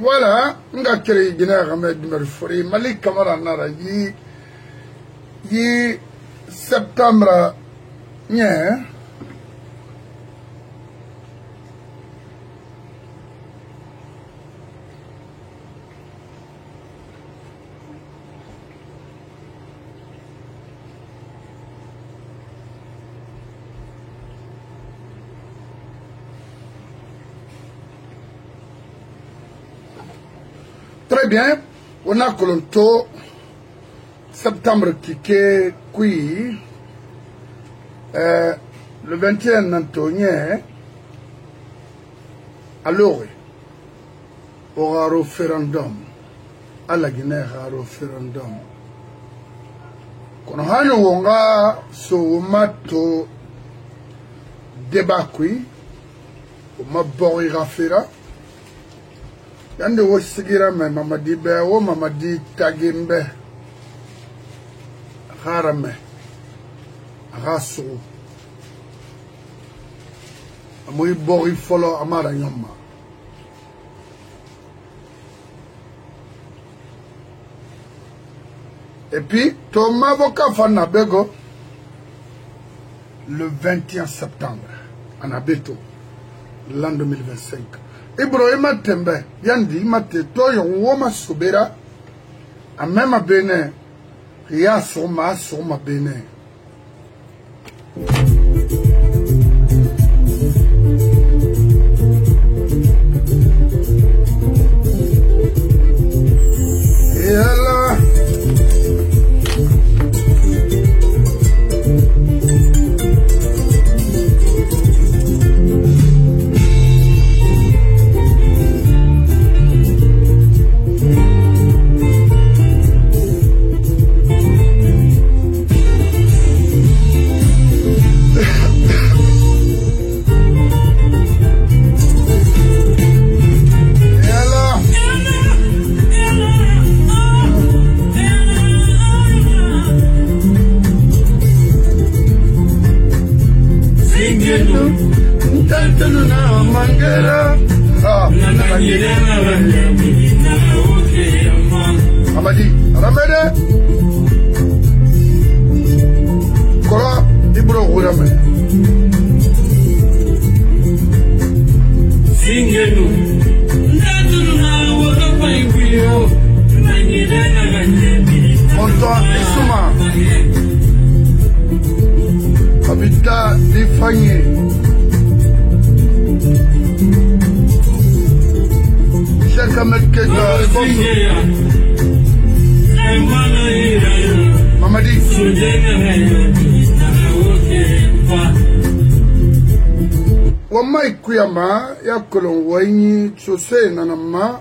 Voilà, nga kere Guinée Ahmed Merfouri, Malik Kamara Nara yi septembre nye très bien, on a colonto septembre qui qui le 21 Antonien alors au référendum à la Guinée référendum kono hano wonga so mato débat qui o mabori rafira yande wo sigira me mamadi be wo mamadi tagimbe harame rasu amoy bori folo amara nyama et puis ton avocat fana bego le 21 septembre en Abeto l'an 2025 Ibrahima Tembe yandi mate toyo woma subira a même bene ya soma bene yalla Amadi, Ramede Kora, Ibro Urame Singenu Monto Isuma Habita Difanye Mamadi Wamai kuyama ya kolon wanyi chose nanama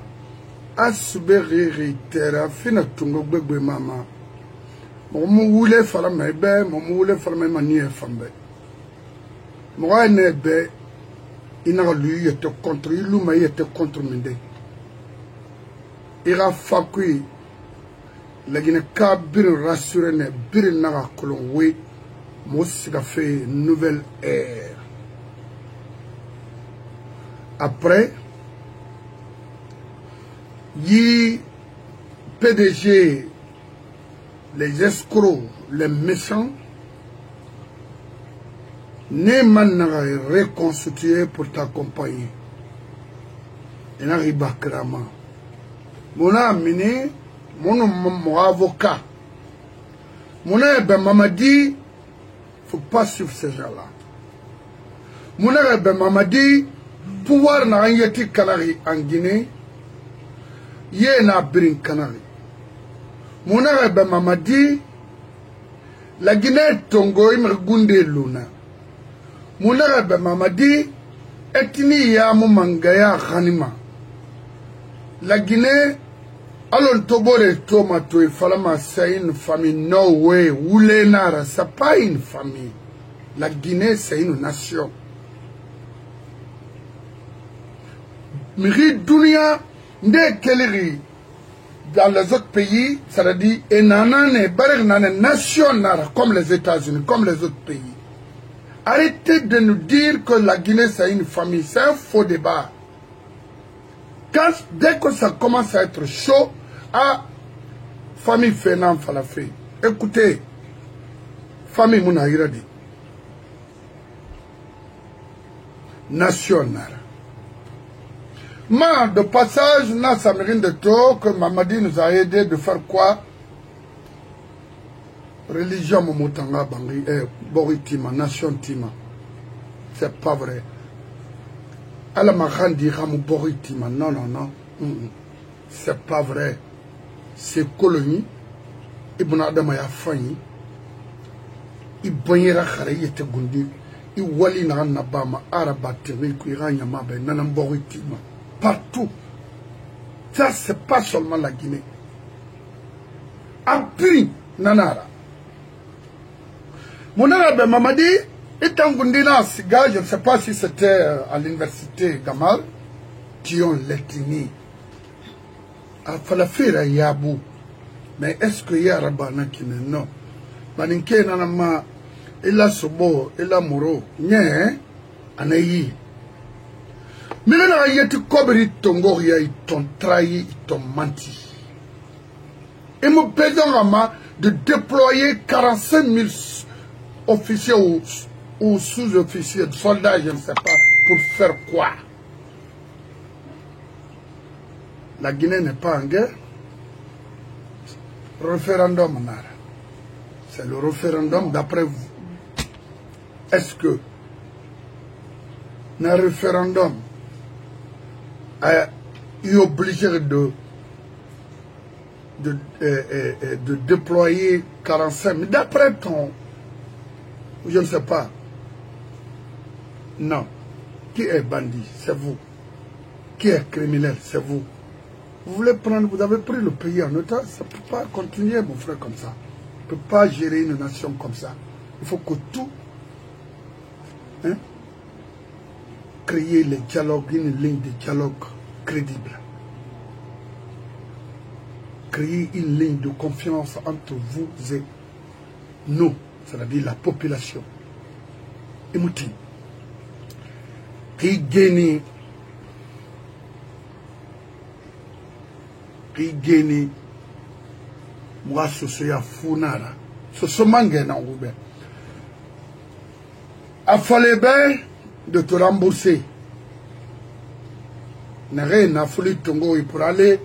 asuberi tera fina tungo gbegbe mama momu wule fala mebe momu wule fala mema niye fambe moga nebe ina lui yete contre ilu ma yete contre minde ira fakui la Guinée ka bir rassuré ne bir naga kolon we mo siga fait nouvelle ère après yi PDG les escrocs les méchants ne mannaga reconstitué pour t'accompagner ina riba krama mon ami mon avocat mon ben Mamadi faut pas suivre ces gens-là mon ben Mamadi pouvoir na yeti kanari en Guinée yé na brin kanari mon ben Mamadi la Guinée tongo imrgunde luna mon ben Mamadi etni ya mu mangaya khanima la Guinée alors tobore tomato et falama c'est une famille no way Oulenara c'est pas une famille la Guinée c'est une nation Miri dunia nde keleri dans les autres pays ça veut dire enanane barenane nation nara comme les États-Unis comme les autres pays. Arrêtez de nous dire que la Guinée c'est une famille, c'est un faux débat. Dès que ça commence à être chaud, à famille Fénan Falafé, écoutez, famille Mounahiradi, nationale. Mais de passage, ça mérite de trop que Mamadi nous a aidé de faire quoi? Religion Momotanga Bangi, Boritima, nation Tima. C'est pas vrai. Allah m'a rendu Ramou Boritima. Non, non, non. C'est pas vrai. C'est colonie. Ibn Adam a failli. Il baignera Khare, il était gondi. Il wali na nabama, arabate, kuiranya mabe, nanam Boritima. Partout. Ça, c'est pas seulement la Guinée. En prix, nanara. Mon arabe Mamadi, étant Gundina Siga, je ne sais pas si c'était à l'université Gamal, qui ont l'ethnie. À Falafira Yabou. Mais est-ce qu'il y a Rabana qui n'est non? Maninke Nanama, il a Sobo, il a Moro, Nye, Anayi. Mais là, il y a des cobri Tongoria, ils t'ont trahi, ils t'ont menti. Et mon président de déployer 45 000 officiers ou sous-officiers, soldats, je ne sais pas, pour faire quoi? La Guinée n'est pas en guerre. Référendum, c'est le référendum d'après vous. Est-ce que le référendum est obligé de déployer 45 000? D'après ton... Je ne sais pas. Non. Qui est bandit? C'est vous. Qui est criminel? C'est vous. Vous voulez prendre, vous avez pris le pays en otage. Ça ne peut pas continuer, mon frère, comme ça. On ne peut pas gérer une nation comme ça. Il faut que tout... Hein, créer les dialogues, une ligne de dialogue crédible. Créer une ligne de confiance entre vous et nous. C'est-à-dire la population. Émouti. Qui gagne. Moi, ce suis à Funara. Ce sont mangués dans Roubaix. Il fallait bien de te rembourser. N'a fallu Tongo pour aller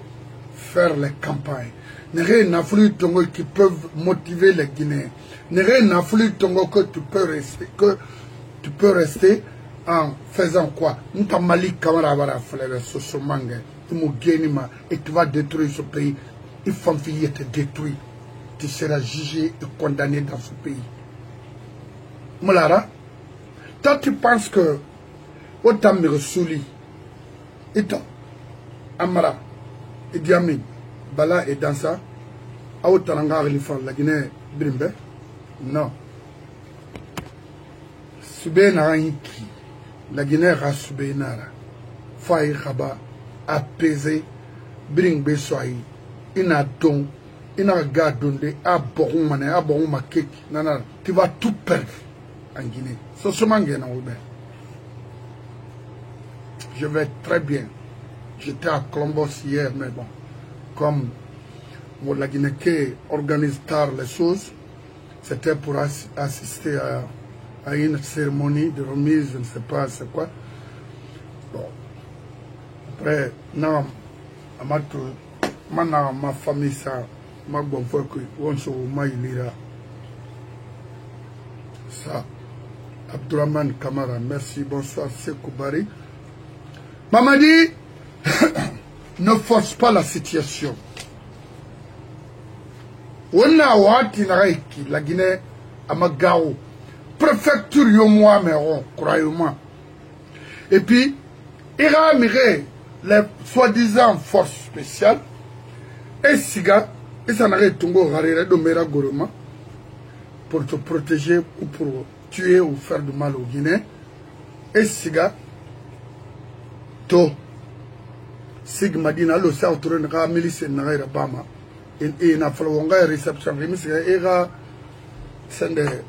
faire les campagnes. N'a fallu Tongo qui peuvent motiver les Guinéens. N'a fallu Tongo que tu peux rester en faisant quoi? Nous t'as Mali Kamara faire ce manga. Et tu vas détruire ce pays. Il faut que te détruit. Tu seras jugé et condamné dans ce pays. Molara, toi tu penses que autant me ressouli, et toi, Amara, et Diamin, Bala et Dansa, à Otaranga, la Guinée, Brimbe? Non. Subé Naranki, la Guinée a subé Nara, Faï Khaba, apaisé, Brimbe Soaï, Ina Don, Ina Gadonde, Aboron Mané, Aboron Makek, Nana, tu vas tout perdre en Guinée. C'est ce mangue dans Roubaix. Je vais très bien. J'étais à Colombos hier, mais bon, comme la Guinée organise tard les choses, c'était pour assister à une cérémonie de remise, je ne sais pas c'est quoi. Bon. Après, non, ma famille, ça, ma bonne fois que on se lira. Ça. Abdourahman Kamara, merci, bonsoir, Sekou Bari. Mamadi, ne force pas la situation. On a ouati la Guinée à Magao, préfecture yomoa meron, croyez-moi. Et puis, il a amené les soi-disant forces spéciales, et Siga, et ça n'arrête Tongo Harire de Mera Goroma, pour te protéger ou pour tuer ou faire du mal aux Guinéens. Et Siga, to Sigma Dina, le South Renga, milice Nara Bama, et na Falonga réception, et Miss Era Sende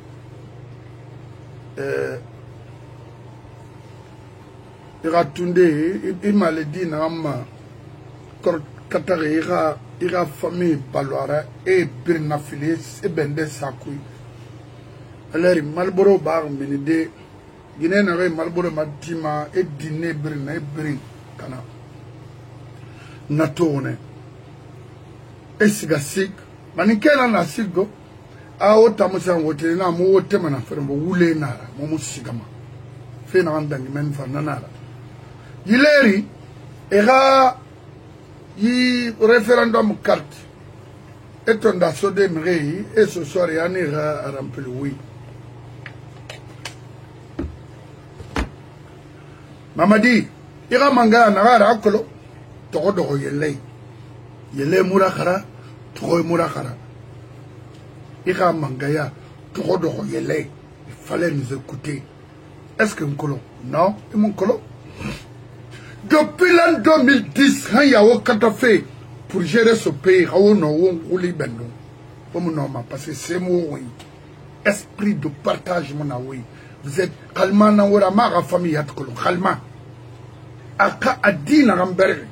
Era Tunde, il m'a dit Nama katare ira famille balwara et birna fili e bende sakui aleri malboro bar menide gine na re malboro matima e dine birna e birin kana natone e sigasik manikela na sigo a ota musa wote na mo wote mana fermo wule nara mo musigama fe na ndangi men fa nanara yileri era yi référendum carte et on a sodé mrei et ce soir il y a un rempli oui mamadi ira manga na akolo todo yele murakara to murakara ira mangaya todo yele il fallait nous écouter est-ce que nkolo non et mon colo depuis l'an 2010, il y a aucun fait pour gérer ce pays. Parce que c'est mon esprit de partage. Vous êtes calmant dans la famille. Calmant. Aka adina ramberg.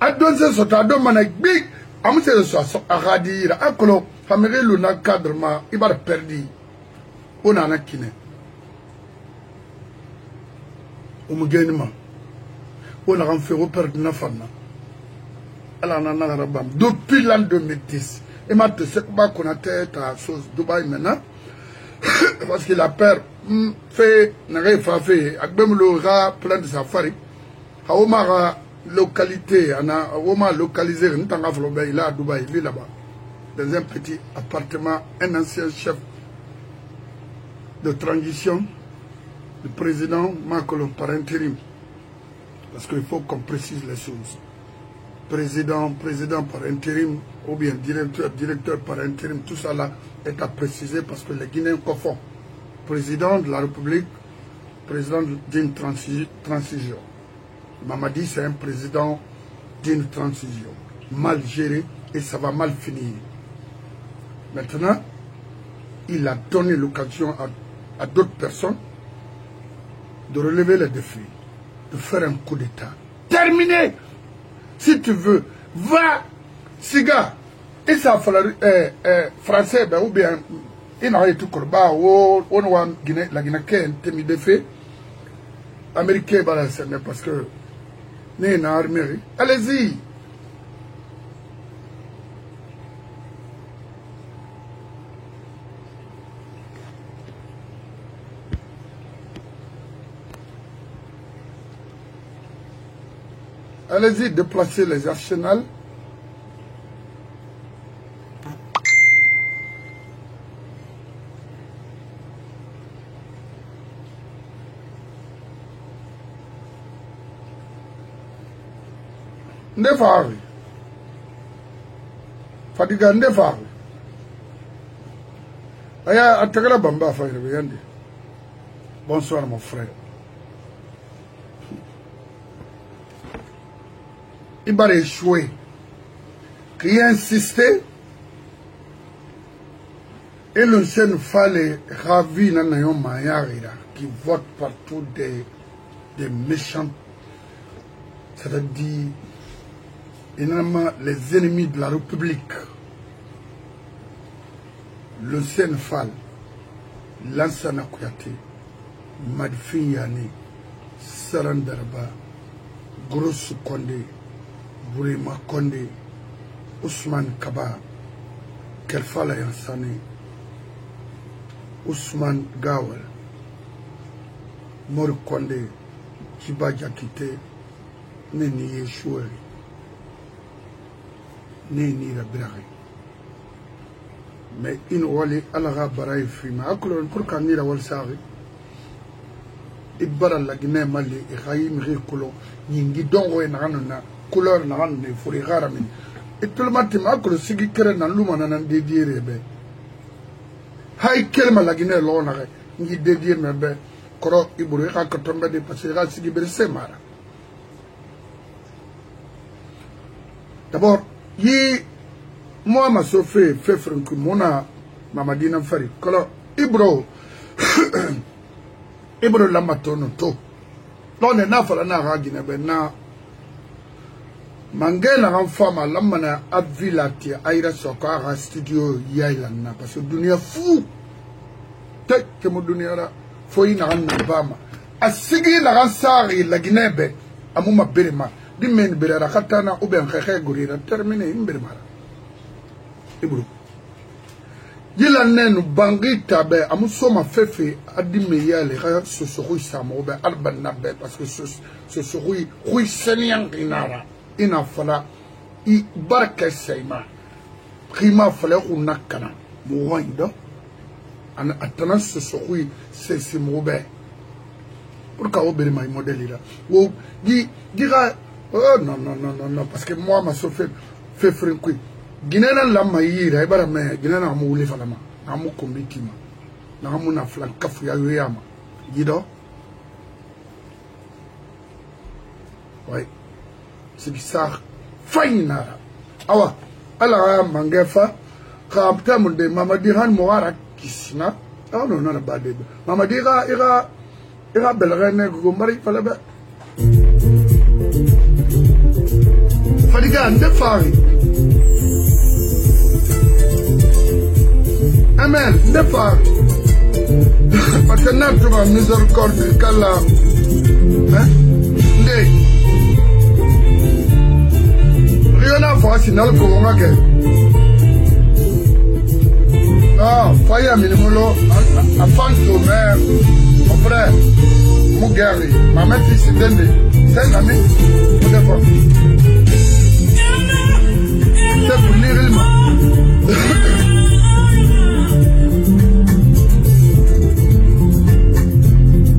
Adonze sota domana big. Amuse so aradira. Akolo famille luna cadre ma ibar perdi. On a kine. Umugenima. On a fait reperdre na fana. Depuis l'an 2010. Et maintenant, c'est pas qu'on a tête à sauce Dubaï maintenant. Parce qu'il a peur. Fait, n'a rien fait. Même le rat plein de safari. Aomara localité, on a localisé un temps il a à Dubaï, il est là-bas. Dans un petit appartement, un ancien chef de transition, le président Macron par intérim. Parce qu'il faut qu'on précise les choses. Président par intérim, ou bien directeur par intérim, tout ça là est à préciser parce que les Guinéens confondent. Président de la République, président d'une transition. Mamadi, c'est un président d'une transition. Mal géré et ça va mal finir. Maintenant, il a donné l'occasion à d'autres personnes de relever les défis. De faire un coup d'état. Terminé. Si tu veux, va, siga. Et ça français, ou bien, il n'a rien tout corba, ou on a la Guinée qui est intimidée fait. Américain, parce que, n'est une armée. Allez-y. Allez-y, déplacer les arsenals. Ndefari. Fadiga ndefari. Aya atakala bamba fa yandi. Bonsoir mon frère. Il va échouer. Qui a insisté et le Seigneur fallait ravi nanayon mayarira qui vote partout des méchants, c'est-à-dire énormément les ennemis de la République. Le Seigneur Fall, Lansana Kouyaté, Madfin Yani, Sarandarba, Grosso Condé, Bourima Kondé, Ousmane Kaba, Kelfala Yansane, Ousmane Gawal, Mor Kondé, Kiba Jakite, Neni Yeshoueri, Neni Rabirari. Mais in wali alaga baraye fima akulon pour kanira wal sari ibara la Guinée Mali e khayim rikulo nyingi dongo e nanana couleur na ne furi garamin et tout le matin akulo sigi kere nan luma nan dédier be hay kelma la Guinée lo na ngi dédier me be koro iburu ka ko tombe de parce que sigi be semara d'abord yi moi ma sofé fait franco mona mamadina fari kolo ibro la matono to non na fala na ga Guinée be na Mangé n'a femme lamana avilati aira soka studio yailana parce que dunia fou tek que mo dunia ra foi na bama asigi na sari la ginebe amuma berema di men berara katana ou bien xexe gorira terminé berema ibru yila nenu bangi tabe amusoma fefe adime yale ga sosori samo be albanna be parce que sosori hui senian inara ina fala I barka sayma khima fala kunakana mo waydo ana atana sosori c'est mo be pour ka obere my modèle là wo dira oh non parce que moi ma sofé fait frinqui Guinée la maïra et bara me Guinée na mo wuli fala ma na mo kombitima na mo na flan kafu ya yama yido ouais c'est bizarre faina awa ala mangefa kapta mun de mamadi han moara kisna ah non na ba de mamadi ira belrene go mari fala ba fadiga ande fari amen de fari parce que notre ma miséricorde kala hein ndé Riona voici dans le Congo. Ah, Faya Minimolo, a fan to mère, mon frère, mon gari, ma mère fils d'Ende, c'est un ami, pour des fois. C'est pour lire le mot.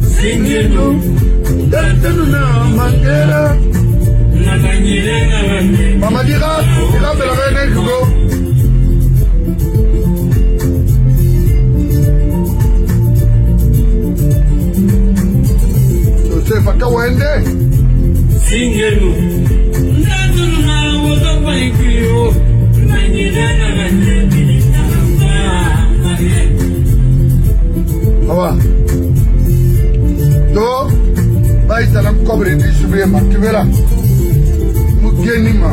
Singing, Deltanu na Mangera. Mama dira de la reine Hugo. Je sais pas quoi wende. Singenu. Ndaduna wodo paikio. Nangirena awa. Do vai salam cobre di subir makibera. Genima.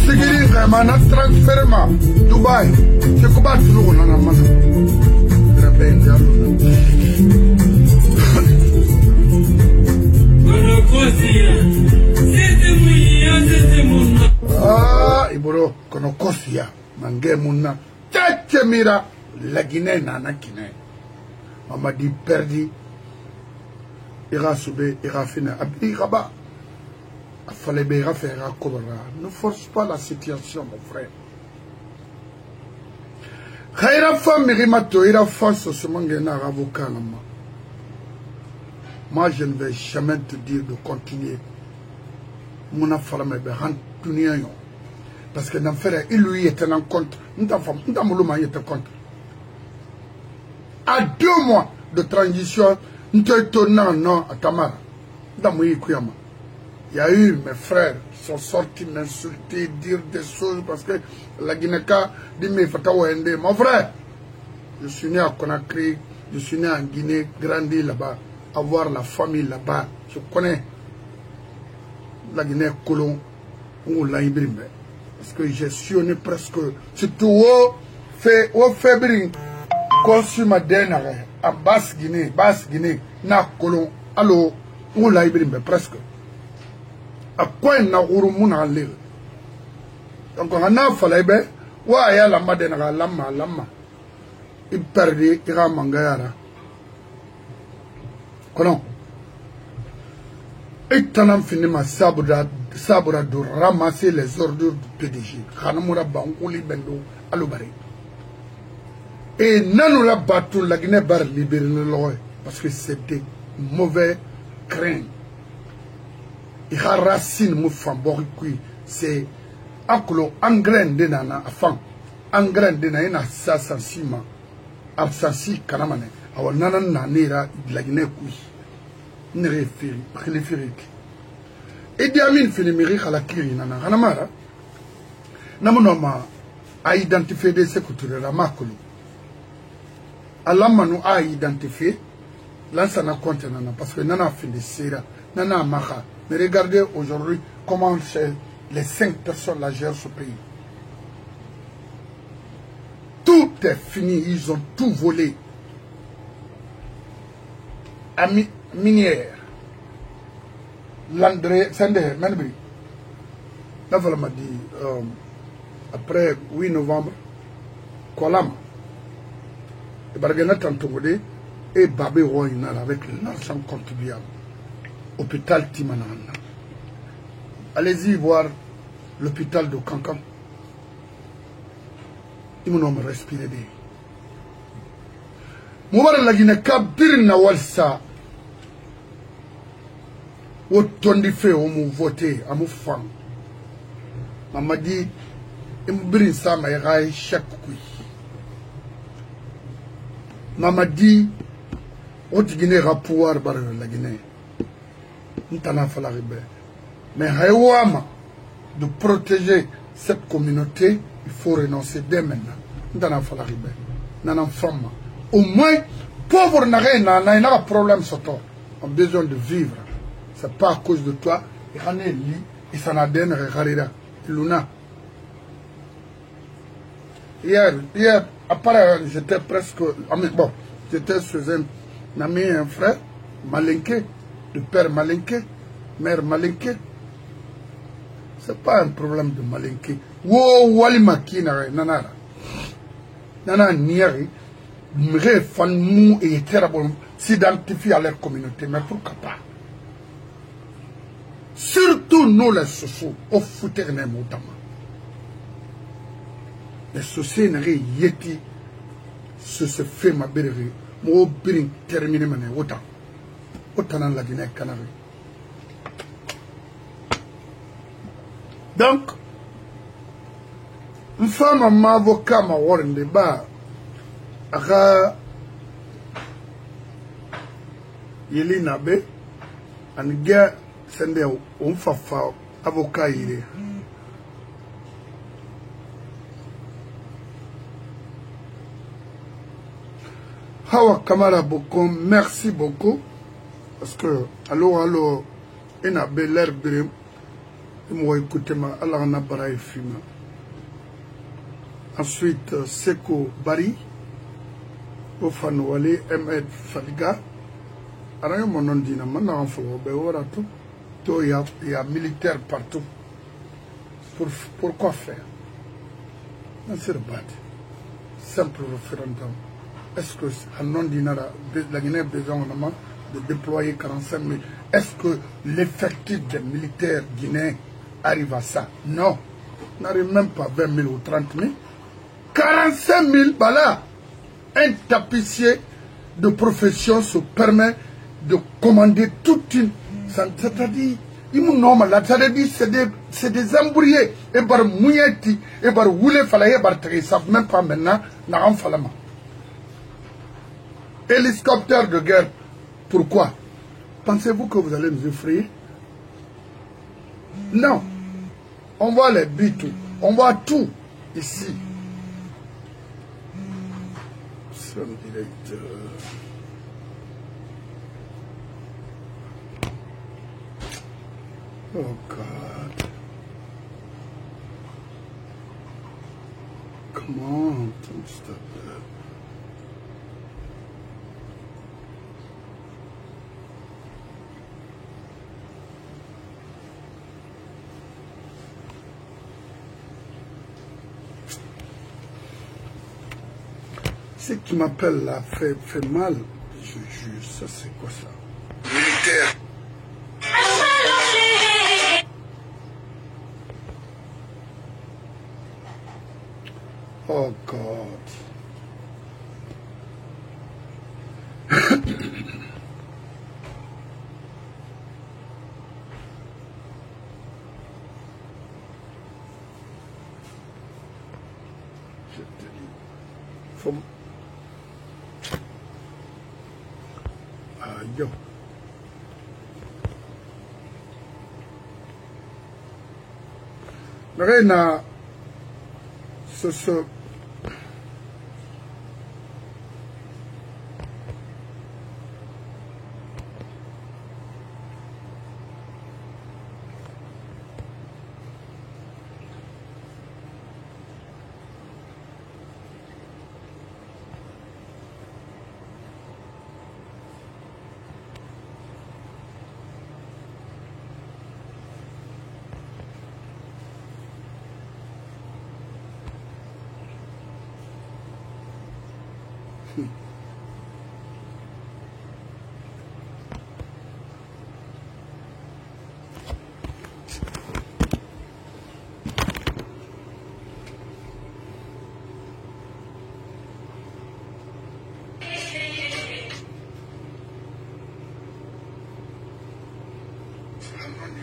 Sigiri vraiment transfèrement Dubaï. C'est quoi toujours on en a mana. Ah, iboro kono kosia mange munna. Tete mira la Guinée nana Guinée. Mama dit perdu, ira soube, ira finir, ira bas. Il fallait bien faire un cobra. Ne force pas la situation, mon frère. Khaira femme mirimato, ira face ce mangena avocat. Moi, je ne vais jamais te dire de continuer. Mon affaire me rend parce que dans faire, il lui était en contre. Nous t'avons été contre. À 2 mois de transition, nous te étonnant non à Tamara. Il y a eu mes frères qui sont sortis m'insulter, dire des choses parce que la Guinée-Ka dit mais Fatawende. Mon frère, je suis né à Conakry, je suis né en Guinée, grandi là-bas, avoir la famille là-bas. Je connais la Guinée-Colon ou la Ibrimbe. Parce que j'ai sillonné presque, surtout au février. Consume denare à basse Guinée, na colon, allo, ou la Ibrimbe presque. À quoi n'a urumuna lire. Donc on a fallu, ouais, ya la madenara, lama. Il perdit, il a mangayara. Colon. Et t'en as fini ma sabra de ramasser les ordures du PDG. Khanamura Bangouli Bendo, Alobari. Et non, la bateau, la Guinée bar libéré parce que c'était mauvais craint. Il y a racine moufambori qui c'est aklo engrais de nana afan engrais de nana sa sensima absensi kanamane awa nana nanera la Guinée qui ne référé et Diamine Filimiri Khalakiri nana hanamara namonoma a identifié des sécurités la makolo Alamanu a identifié. Là, ça n'a compte nana parce que nana a fait des séries, nana a macha. Mais regardez aujourd'hui comment les 5 personnes la gèrent ce pays. Tout est fini, ils ont tout volé. Minière. L'André, Sende, Manbri. Là, voilà, m'a dit, après 8 novembre, Kolam, et Bargana Tantogode, et Babé Royinal avec l'argent contribuable. Hôpital Timanana. Allez-y voir l'hôpital de Kankan. Ils m'ont respiré. Moubar la Guinée Kabir Nawalsa. Autant fait au mou voté à mou fan. Maman dit, il me brin ça ma raille chaque coup. Maman dit, autre Guinée rapport par la Guinée. N'tana falaribe. Mais haïwama de protéger cette communauté, il faut renoncer dès maintenant. N'tana falaribe. N'an femme. Au moins, pauvre n'a pas de problème sur toi. On a besoin de vivre. C'est pas à cause de toi. Il y a des lits, il s'en a donné Luna. Hier, après, j'étais presque. Bon, j'étais chez un ami et un frère, Malinké, le père Malinké, mère Malinké. C'est pas un problème de Malinké. Wow, Walimaki, Nanara. Nana Niari. Mre fan mou et terrible s'identifient à leur communauté, mais pourquoi pas? Surtout nous les sociaux, au fouter les moutama. Les sociaux n'ont yeti, ce se fait ma belle, mon birin terminé mané, autant. Autant dans la Guinée Canary. Donc, une femme m'a avocat m'a warren de bas. Aka yeli nabe aniga sende umfafa avocat yile Hawa Kamara beaucoup merci beaucoup parce que alors inabe l'air brim moi écoutez ma Allah na bara fima ensuite Seko Bari au Fanouali, Ahmed Fadiga, Arayo Monondina, maintenant en il y a militaire partout. Pourquoi faire? C'est le bâti. Simple référendum. Est-ce que la Guinée a besoin de déployer 45 000? Est-ce que l'effectif des militaires guinéens arrive à ça? Non. On n'arrive même pas à 20 000 ou 30 000. 45 000, voilà. Un tapissier de profession se permet de commander toute une... C'est-à-dire, c'est des embrouillés. Et par mouilleti, et par roulé, ils savent même pas maintenant, n'a falama. Hélicoptère de guerre. Pourquoi? Pensez-vous que vous allez nous effrayer? Non. On voit les buts, on voit tout ici. Directeur. Oh God. Come on, don't stop that. Ce qui m'appelle là fait mal. Je jure, ça c'est quoi ça? Militaire. Oh God. Je te dis. Faut... Yo. Reina, ce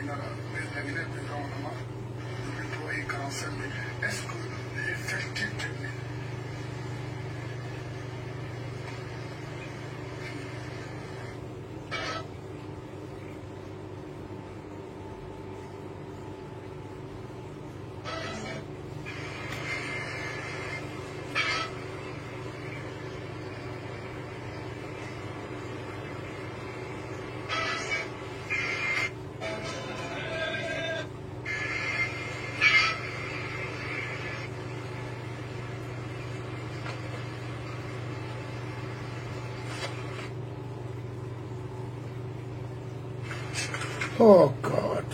la Guinée, on a déployé 45 000. Est-ce que l'effectif technique Oh God.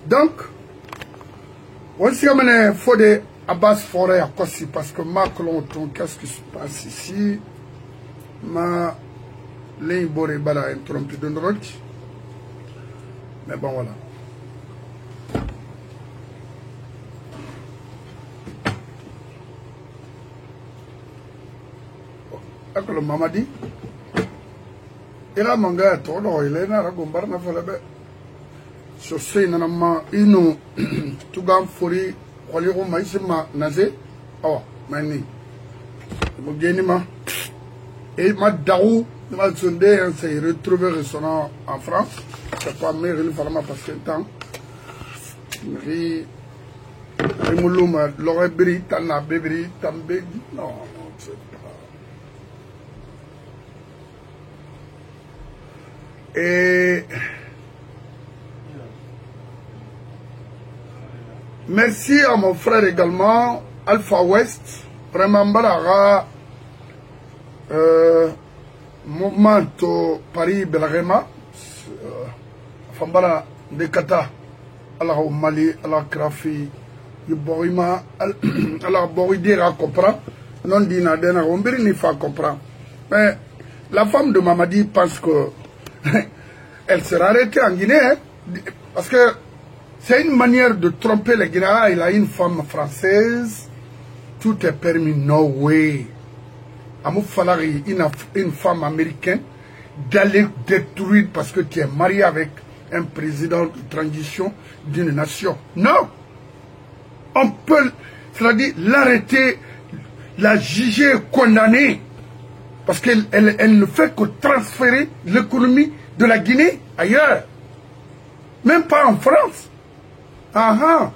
Donc, on s'y amène faut des Abbas Forêt à Kossi parce que Macron, qu'est-ce qui se passe ici? Ma ligne Boré Bala interrompue de drogue. Mais bon, voilà. Le Mamadi, il a mangé à tout, il est là, il a fait sur ce nama inu tugan fori kwaliro maisima naze oh mani mo geni ma et ma daou ma sonde s'est retrouvé restaurant en France c'est pas mère il fallait parce que temps ri muluma l'orebri tana bebri tambe non c'est pas et merci à mon frère également, Alpha West, vraiment Balaga, mouvement Paris Belarema, Fambala de Kata, Allah au Mali, Allah Krafi, Borima, Allah Boridira comprend, non dina dena, on ne fa comprend. Mais la femme de Mamadi pense que elle sera arrêtée en Guinée, hein, parce que c'est une manière de tromper les Guinéens. Il a une femme française. Tout est permis. No way. Amou Falari, une femme américaine, d'aller détruire parce que tu es marié avec un président de transition d'une nation. Non. On peut, c'est-à-dire l'arrêter, la juger, condamner. Parce qu'elle ne fait que transférer l'économie de la Guinée ailleurs. Même pas en France. Aha.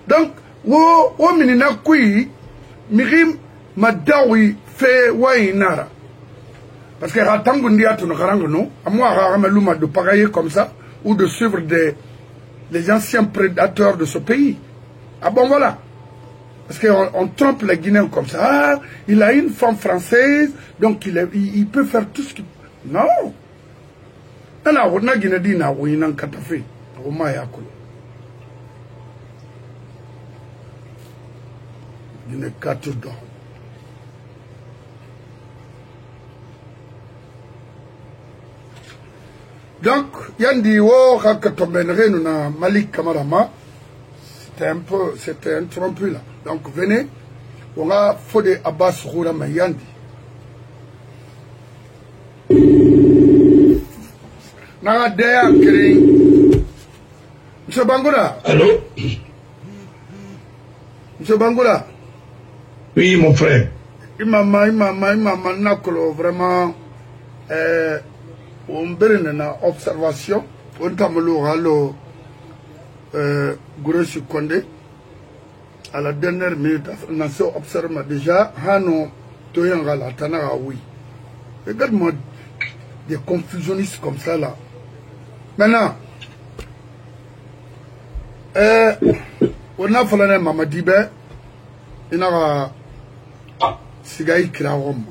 Donc, wo minina kui, mirim madawi fe wainara. Parce que ratangundi atu nakarangono, à moi rarameluma de pagayer comme ça, ou de suivre les anciens prédateurs de ce pays. Ah bon voilà. Parce qu'on trompe les Guinéens comme ça. Ah, il a une femme française, donc il peut faire tout ce qu'il... Non. Non, on a Guinée dit na ouinan katafe. Au Mayakolo. Guinée 4 d'or. Donc, Yandi wo Rakatombenre nous na Malik Kamarama, c'était un trompe là. Donc, venez, on a Fodé Abbas Rourama Yandi. Naga Deya Kiri. Monsieur Bangoura. Allô? Monsieur Bangoura. Oui, mon frère. Imama Nakolo, vraiment, on a observation, on a Gouroshi Kondé, à la dernière minute, on a observé déjà, Hano Toyangala, Tanara, oui. Regarde-moi des confusionnistes comme ça là. Maintenant, on a fait un Mamadibe, il a Sigaï Kiraom,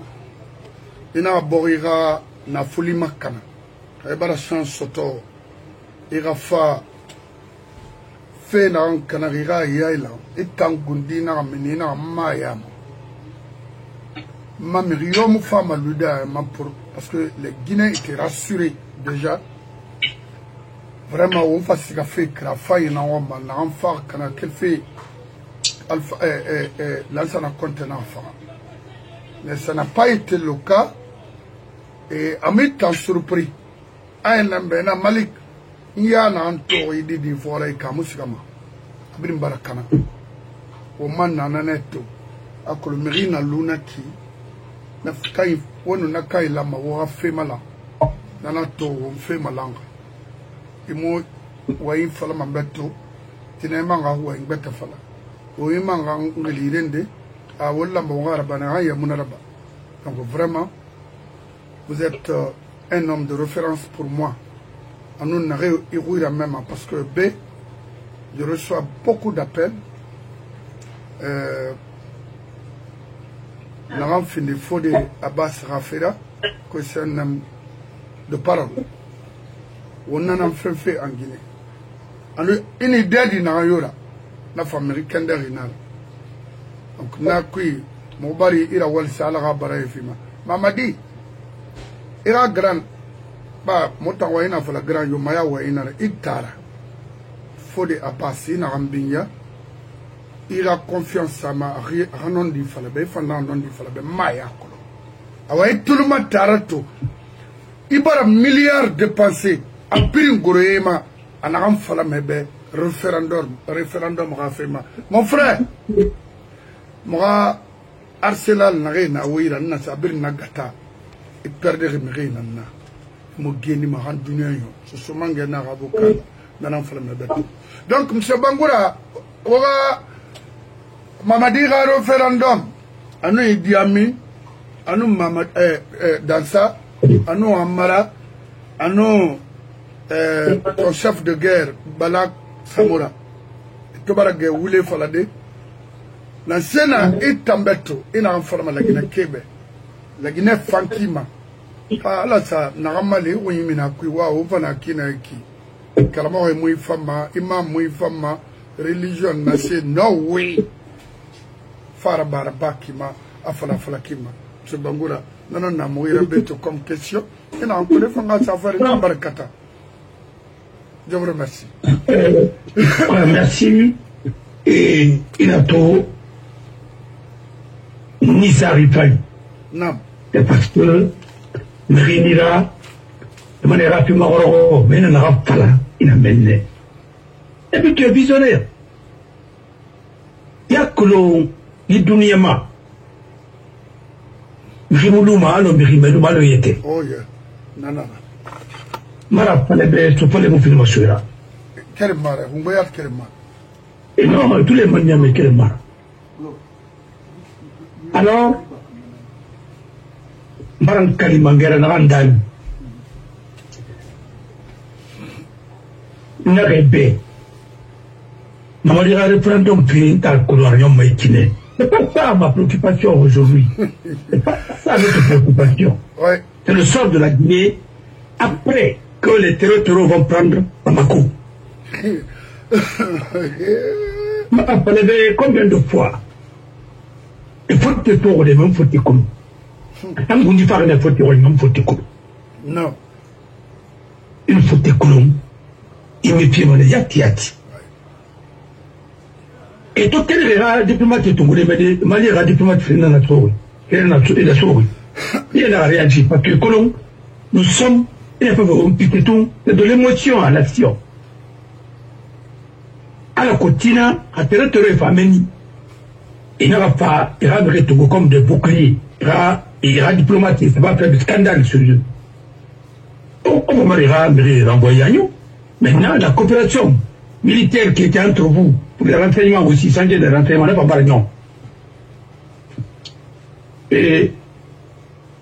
il a Borira na fuli makana, il a chance soto, il a fait un canarira yaila, et tangundi na menina mayam. Ma miriom femme luda parce que les Guinéens étaient rassurés déjà. Vraiment, on fait ce qu'a fait Krafaï na wamba, na enfant kana qu'elle fait alpha l'ansana contenant enfant. Mais ça n'a pas été le cas. Et à mi temps surpris, un ambena Malik, il y a un anto idi di fora et kamusikama. Abrim barakana. Au man nananeto, à Colmerina Lunaki, Nafkai, one nakai lama, ou a fait malin. Nanato, on fait malanga. Et moi, ouaï falamambeto, tinemanga ouaï betafala. Ouaï manga l'irende, à Wallamboara Banaya Munaraba. Donc vraiment, vous êtes un homme de référence pour moi. En nous n'arrivons même parce que B, je reçois beaucoup d'appels. Nous avons fini Fodé Abbas Rafera, que c'est un homme de parole. On en a fait en Guinée. Alors, une idée d'une aïeura, la famille américaine d'Arinal. Donc, n'a qui, mon bari, il a oual salara baraïfima. Mamadi, il a grand, bah, montant waïna pour la grande yomaya waïna, itara. Fodé Abbas, il a rambinya. Il a confiance à ma ranon di falabe, fandant non di falabe, maya kolo. Awaï tout le monde tarato. Il y a un milliard de pensées. A pirin goroyema anagam fala mebe référendum rafema mon frère moi arsenal na wira na sabir na gata et perdre me na mo geni ma han dunya yo so so mangé na avocat na fala mebe donc monsieur Bangoura oga mamadi ga référendum anu Idi Amin anu mamad Dansa anu Amara anu ton chef de guerre, Balak Samora, Tobarage Wule Falade, la Sena et Tambeto, et n'a informé la Guinée Québec, la Guinée Fankima. Ah là, ça n'a ramalé, ou Yimina Kiwa, ou Vanakina qui. Kalamo est mouille fama, imam mouille fama, religion n'a c'est no way. Farabara Bakima, Afala Falakima. Ce Bangoura, non, n'a mouillé un beto comme question, et n'a encore fait un safari de Barakata. Je vous remercie. Merci. Et Inato, Nissa Ripaï. Non. Parce que Merinira, de manière à faire Maroro, mais il n'a pas là, il a mené. Et puis tu es visionnaire. Il y a que l'on, il Duniama. Rimuluma, l'on Mirimeduma le yete. Oh, yeah. Non, non. Mara fallait mon film sur quel mara, on va y avoir quel mara. Et non, tous les manières, mais quel mara. Alors, Maran Kalimangera Narandan Narebe Namaliga référendum puis tal colorion maïkiné. C'est pas ça ma préoccupation aujourd'hui. C'est pas ça notre préoccupation. Ouais. C'est le sort de la Guinée après que les terreaux vont prendre Bamako. Combien de fois il faut que tu aies les mêmes fautes comme. Tant qu'on dit pas que les fautes, les mêmes fautes comme. Non. il faut te colon il me pied mon yati et tout quel est le diplomate tongolais mais Mali est diplomate finlandais na trop il a réagi parce que colon nous sommes il faut piquer tout de l'émotion à l'action à la continent à territoire famille il n'aura pas il va Togo comme de bouclier il y aura diplomatique ça va faire des scandales sur eux au moment il va renvoyer à nous maintenant la coopération militaire qui était entre vous pour les renseignements aussi sans dire des renseignements n'est pas pareil non et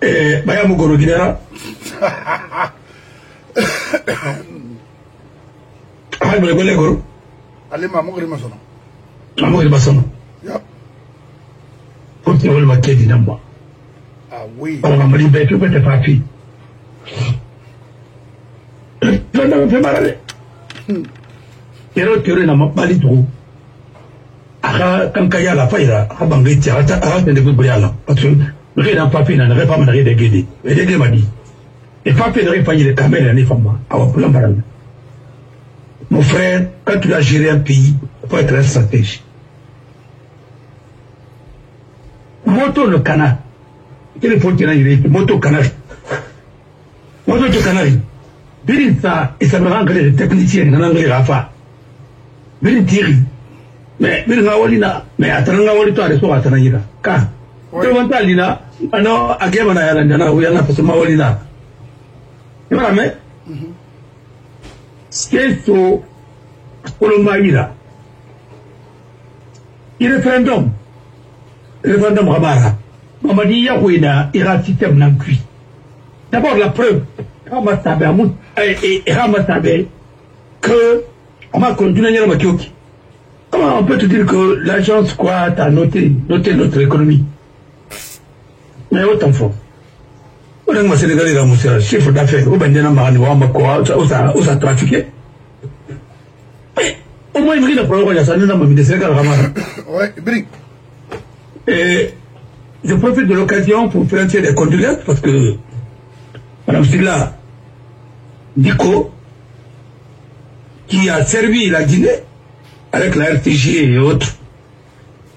Baya Mugoro Guinera ah mais le goro allez mamogri masono mamogri masono yep pour te le maquet du namba ah oui on va me libérer tu peux te faire fi non non fais mal Tero na mabali trop aka kankaya la faira aka bangiti aka de guyala parce que le dans papier n'a pas mal de guider et de m'a dit et papier n'aurait pas eu les caméras les femmes à plan baral mon frère quand tu as géré un pays faut être un stratège moto le canal quel faut qu'il ait moto canal Birin ça et ça me rend les techniciens dans l'anglais rafa Birin tiri mais birin ngawalina mais atanga wali to areso atana yira ka to wanta lina ano agema na yala ndana uyana pasema walina yara me skeso kolomaira référendum rabara mamadi ya huina ira système nan kui d'abord la preuve que comment on peut te dire que l'agence quoi a noté notre économie mais autant fort on a Sénégalais dans mon chiffre d'affaires au Bendena Marani on trafiqué mais au moins il y a un problème il y a un Sénégal ouais et je profite de l'occasion pour faire des condoléances parce que Madame Silla Diko, qui a servi la Guinée avec la RTG et autres,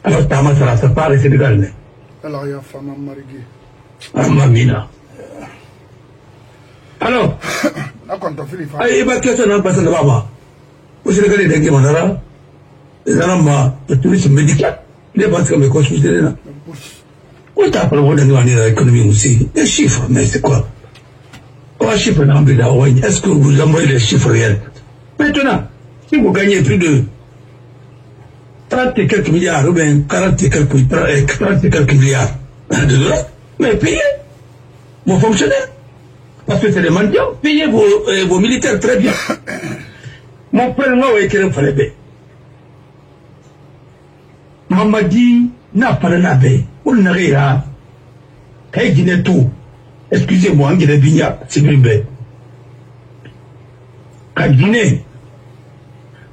alors Tamasara, ça part et Sénégal. Alors il y a femme à Marigui. Ah, Mamina. Alors, évacuation n'a pas de baba. Au Sénégal, il y a des gens les Arabes, le tourisme médical, il est parce que mes coachs, c'est là. On t'a pas le droit de l'économie aussi. Les chiffres, mais c'est quoi? Chiffre est-ce que vous envoyez les chiffres réels? Maintenant, si vous gagnez plus de 30 et quelques milliards, ou bien 40 et quelques milliards de dollars, mais payez vos fonctionnaires. Parce que c'est des mendiants, payez vos militaires très bien. Mon frère n'a écrit un falébé. Mamadi n'a pas de nabé. On n'a rien. Hey, Guinée tout. Excusez-moi, Guinée Bigna, c'est Grimbe. À Guinée,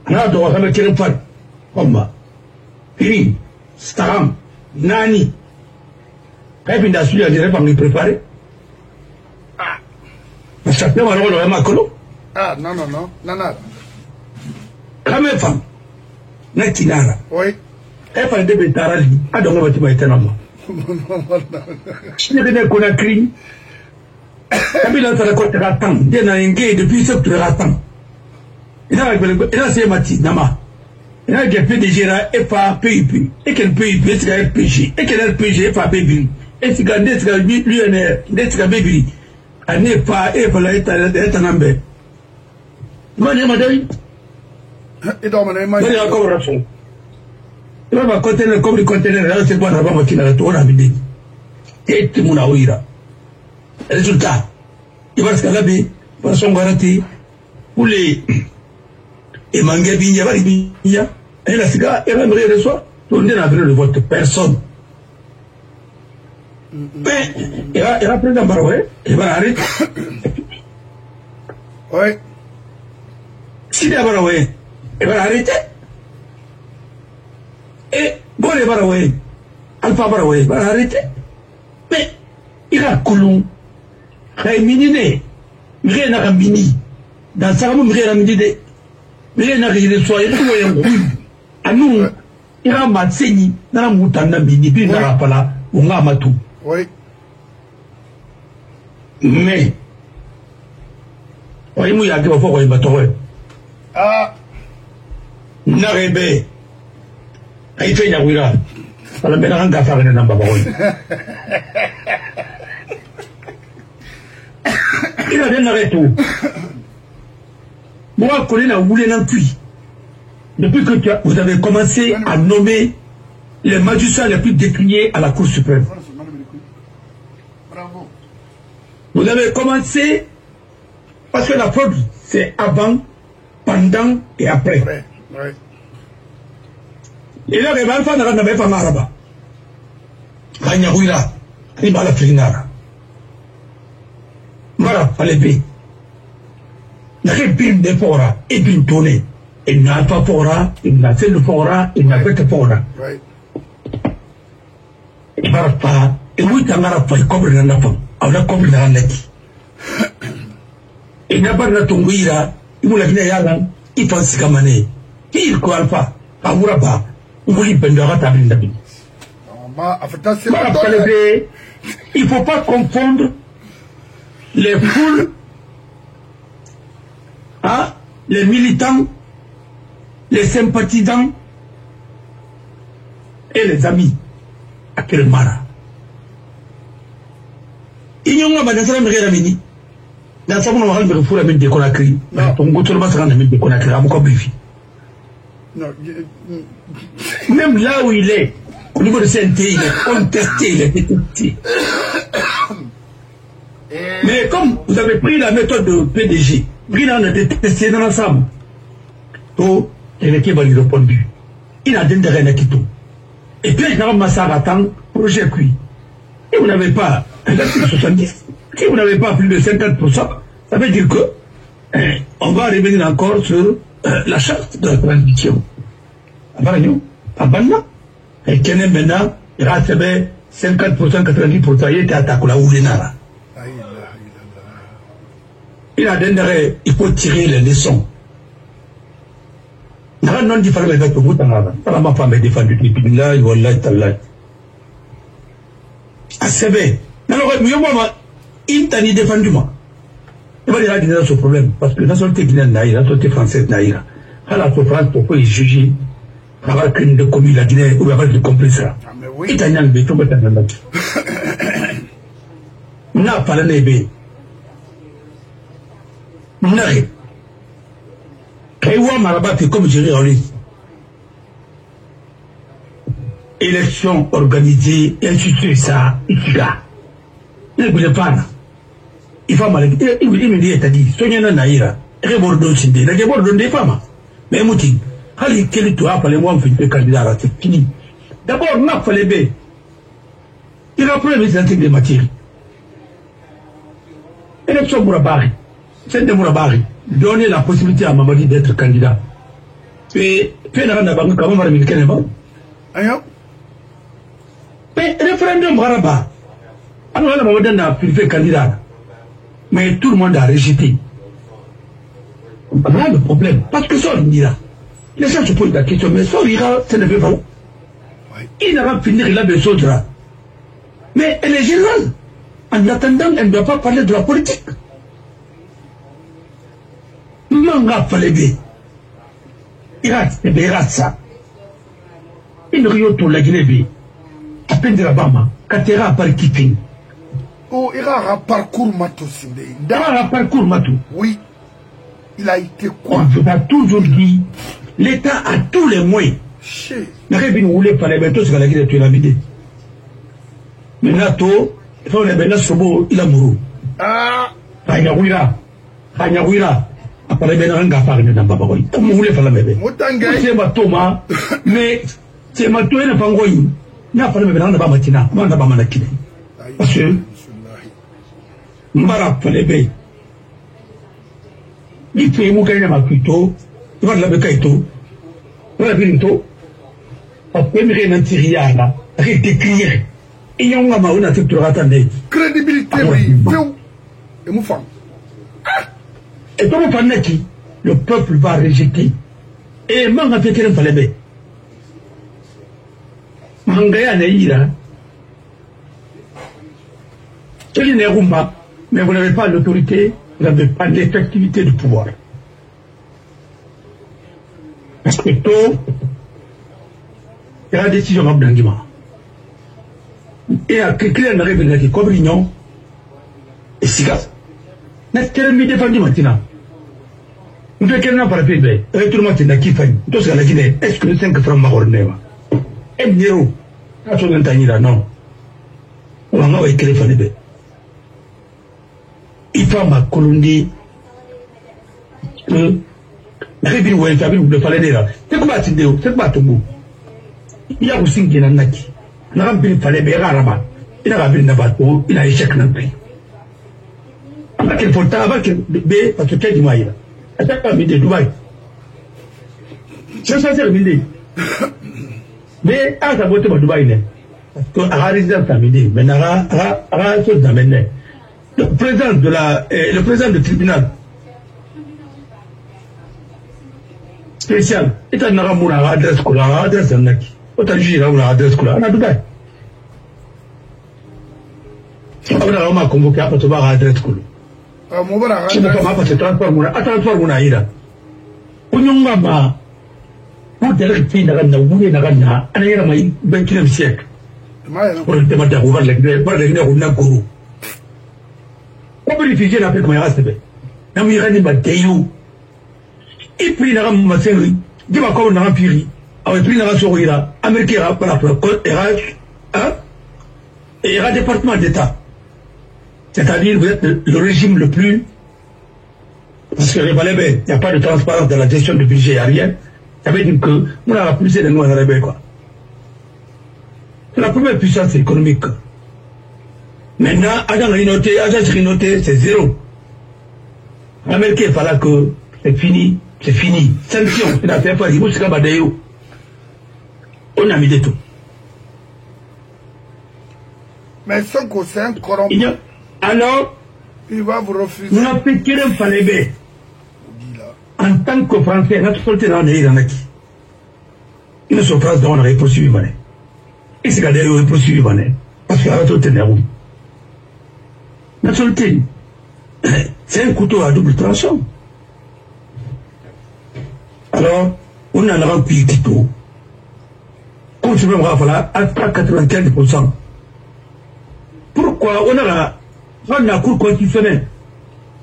on a droit à me tirer pas. Comme Piri, Staram, Nani. Quand il a su la dire, pas me préparer. Ah. Parce que moi, on a Macolo. Ah, non. Quand même, femme, Natinara. Oui. Elle fait des bétarali. Ah, donc, on va te mettre un homme. Je ne connais pas Conakry. Kabila ça raconte ratant, il a engagé depuis ce que tu ratant. Il a c'est Mati Nama. Il a fait des gérants et pas PIP. Et quel PIP est le RPG. Et quel RPG est pas PIP. Et si gardez ce que l'UNR, n'est-ce que PIP. Elle n'est pas et pas la est un ambé. Madame. Et donc, madame. Il y a encore un son. Il va contenir comme le conteneur, c'est quoi la banque qui n'a pas tourné à midi. Et tout le monde a ouï. Résultat, il va se calaber, il va s'en garantir pour les Emangé Bigna, Bigna, et la cigare, et la mairie reçoit, tout le monde a le vote, personne. Mais, il va prendre un barouet, il va arrêter. Oui. S'il y a un barouet, il va arrêter. Et, bon, les barouets, Alpha Barouet, il va arrêter. Mais, il a Koulou. Kay minine rien à mini dans sa maman mère me dit mais n'a rien de soi il faut à nous il a matseni dans la moutana bini puis dans la pala on a matou oui mais oui moi il y a quelque chose qui va ah n'arrêtez ay fait n'awira alors maintenant on va faire un namba il a bien arrêté tout moi connais la voulu non cuit depuis que vous avez commencé à nommer les magistrats les plus décriés à la Cour suprême. Bravo. Vous avez commencé parce que la fraude c'est avant, pendant et après. Oui. Et là, les enfants n'avaient pas maraba. Kanyawira, ni bala filinara. Mara falebe. N'avait bim de fora et bim tourné. Il n'a pas fora, il n'a fait le fora, il n'a fait que fora. Oui. Marapa, et oui, t'as marapa, il cobre la femme. On a cobre la nette. Il n'a pas de tonguira, il voulait venir yalan, il pense qu'à maner. Il croit pas, à Mouraba, il voulait pendra ta vie d'amis. Il ne faut pas confondre les foules, hein, les militants, les sympathisants et les amis à quel mara. Il y a un magasin de Réramini. Dans sa maison, on va faire la même déconacrie. On va faire la même déconacrie. On va faire même là où il est, au niveau de CNT, il est contesté, il est détecté. Mais comme vous avez pris la méthode de PDG, il a détesté dans l'ensemble. Tout est répondu. Il a donné rien à Quito. Et puis, il a un massacre à temps, projet cuit. Et vous n'avez pas, l'article 70, si vous n'avez pas plus de 50%, ça veut dire que on va revenir encore sur la charte de la transition. Abana, et qu'il y a maintenant, il reste 50%, 90%, il était attaqué là où il est là. Il a donné, il faut tirer les leçons. Non, il fallait mettre le bout en avant. Pas ma femme est défendue depuis là, il va là, il là. Ah, c'est bien. Alors, il t'a dit défendu moi. Il va dire qu'il y a ce problème. Parce que la société guinéenne n'a pas, la société française n'a pas. À la souffrance, pourquoi il juge avoir qu'une de commis la Guinée ou avoir de complice là. Il t'a dit que tout le monde n'a pas la nébé. N'a rien. Kaiwa Maraba fait comme Jerry Oli. Élection organisée, instituée ça, Ikiga. Il ne voulait pas. Il faut mal. Il me dit, il a dit, Sonia Naïra, Rebordo Sindé, il a dit, Bordo des femmes. Mais Mouti, Ali, quel est toi, appelez-moi, on fait le candidat, c'est fini. D'abord, n'a pas les baies. Il a pris les intrigues de matière. Élection Mourabari, celle de Mourabari. Donner la possibilité à Mamadi d'être candidat. Et puis, on a quand même américain. Mais référendum Baraba, alors on a fait candidat. Mais tout le monde a rejeté. Voilà le problème. Parce que ça, on dira. Les gens se posent la question, mais ça, ça ne fait pas. Il n'a pas fini, il a besoin de là. Mais elle est générale. En attendant, elle ne doit pas parler de la politique. Manga Falebe, Irak, ça. Il rio tout la Guinée, à peine de la Bama, Katera par Kiping. Oh, il a un parcours matou. Il a un parcours matou. Oui. Il a été quoi? On vous a toujours dit, l'État a tous les moyens. N'a rien bien voulu parler, mais tout ce que la Guinée, tu l'as vidé. Mais Nato, il faut les bénas sobo, il a mouru. Ah! Kanyawira. Après, ben, on va faire une namba. Comme vous voulez faire la bébé. C'est ma Thomas, mais c'est ma Thomas, n'a pas envoyé. N'a pas le bébé, n'a pas matina, n'a pas manakine. Parce que, Mara, fait les bébés. Il fait moukaïna ma kuito, il va la békaito, il va la binto. Parce que, il y a un tiriana, il décrire. Et il y a un maou, n'a pas attendé. Crédibilité, oui. Et mon femme. Et donc, le peuple va rejeter. Et Manga Pékin Falebe. Mangaya Neira. Mais vous n'avez pas l'autorité, vous n'avez pas l'effectivité du pouvoir. Parce que tôt, il y a la décision à Blanguima. Et à quelqu'un n'arrive à dire comme l'union, et si gaz. N'est-ce qu'elle me défendit maintenant? Nous faisons qu'elle n'a pas fait de retournement de qui fait. Tout ce qu'elle a dit, est-ce que le 5 francs m'a ordonné? Et Nero, à son intérêt, non. On va écrire Falebe. Il faut ma colonie que Rébin ou Intabin de Falédera. C'est quoi Tindéo? C'est pas Tombou. Il y a aussi qui n'a naki. Il a rempli Falebe Raraba. Il a rempli Nabato. Il a échec non plus. Avant qu'il faut avant que B, parce que quel du maïla. À chaque fois, il dit Dubaï. C'est ça, c'est le midi. Mais à sa beauté, Dubaï. Parce que à la résidence à midi, mais à la chose d'amener. Le président du tribunal spécial, il a une adresse scolaire, adresse en Naki. Autant juger une adresse scolaire, on a Dubaï. On a convoqué à Patobar à adresse scolaire. Je ne sais pas parce que transport mon aïra. On y a pour des filles n'a pas un 20e siècle. Pour le demander à ouvrir les Gourou. On peut réfugier la paix comme il reste. N'a mis rien de Mathéo. Et puis, il a ma série. Il va comme un empire. Avec pris la Sourira, Américain par la côte, et un département d'État. C'est-à-dire, vous êtes le régime le plus. Parce que les Balébé, il n'y a pas de transparence dans la gestion du budget, il n'y a rien. Ça veut dire que, on a poussé de nous à la quoi. C'est la première puissance économique. Maintenant, agent rinoté, c'est zéro. L'Américain, il fallait que c'est fini. Sanction, c'est la faire il faut se cabader. On a mis des tout. Mais son conseil corrompu. Alors, il va vous refuser. Nous n'avons fait qu'un Falebe. En tant que Français, notre solté dans les Iranaki. Une surprise dont on aurait poursuivi Mané. Et c'est qu'elle aurait poursuivi Mané. Parce qu'il y a un solté dans la solté, c'est un couteau à double tranchant. Alors, on a rempli le tout. Comme je me rappelle, à 95%. Pourquoi on a la cour constitutionnelle,